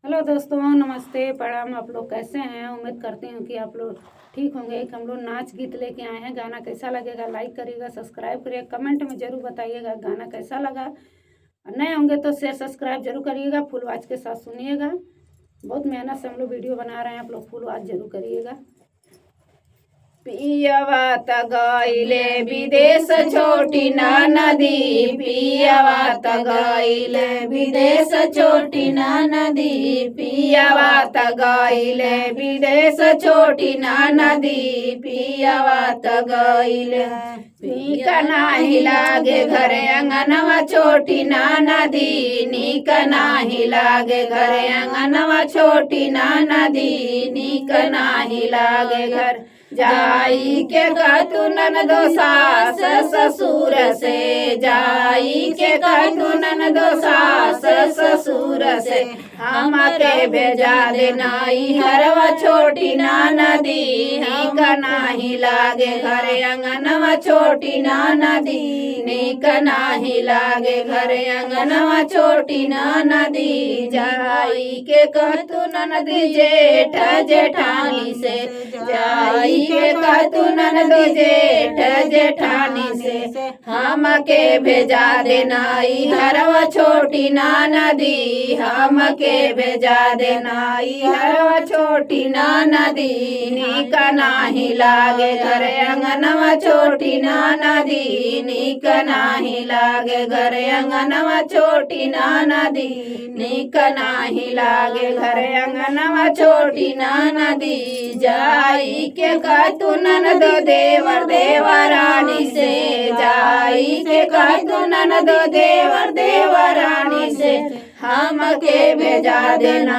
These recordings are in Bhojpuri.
हेलो दोस्तों, नमस्ते, प्रणाम। आप लोग कैसे हैं? उम्मीद करती हूँ कि आप लोग ठीक होंगे। एक हम लोग नाच गीत लेके आए हैं। गाना कैसा लगेगा लाइक करिएगा, सब्सक्राइब करिएगा, कमेंट में जरूर बताइएगा गाना कैसा लगा। और नए होंगे तो शेयर सब्सक्राइब जरूर करिएगा, फुल वॉच के साथ सुनिएगा। बहुत मेहनत से हम लोग वीडियो बना रहे हैं, आप लोग फुल वॉच जरूर करिएगा। पियवा त गइले विदेश छोटी नदी, पियवा त गइले विदेश छोटी नदी, पियवा त गइले विदेश छोटी नदी, पियवा त गइले नीक नाही लागे घरे अंगनवा छोटी नदी, नीक नाही लागे घरे अंगनवा छोटी नदी, नीक नाही लागे घर जाई के कहतु ननदो सास ससुर से, जाई के कहतु ननदो सास ससुर से, हमके भेजा देना हरवा छोटी नदी, नीक नाही लागे घरे अंगनवा छोटी नदी, नीक नाही लागे घरे अंगनवा छोटी नदी, जाई के कहतु ननदी जेठ जेठानी से, जाई के कहतु ननदो जेठ जेठानी से, हमके भेजा देना हरवा छोटी नदी, हमके भेजा देना हरवा छोटी नदी, नीक नाही लागे घरे अंगनवा छोटी नदी, नीक नाही लागे घरे अंगनवा छोटी नदी, नीक नाही लागे घरे अंगनवा छोटी नदी, जाई के कहतु ननदो देवर देवरानी से, जाई के कहतु ननदो देवर देवरानी से, हमके भेजा देना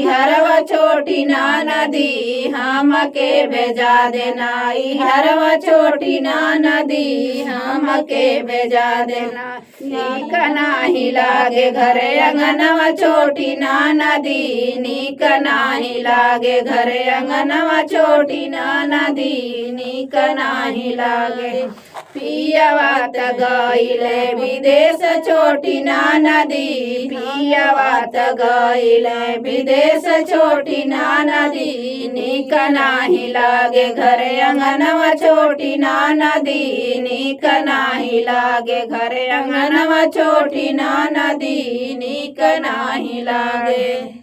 हरवा छोटी नदी, हमके भेजा देना हरवा छोटी नदी, हमके भेजा देना नीक नाही लागे घरे अंगनवा छोटी नदी, नीक नाही लागे घरे अंगनवा छोटी नदी, नीक नाही लागे पियवा त गइले विदेश छोटी नदी, पियवा त गइले विदेश छोटी नदी, नीक नाही लागे घरे अंगनवा छोटी नदी, नीक नाही लागे घरे अंगनवा छोटी नदी, नीक नाही लागे।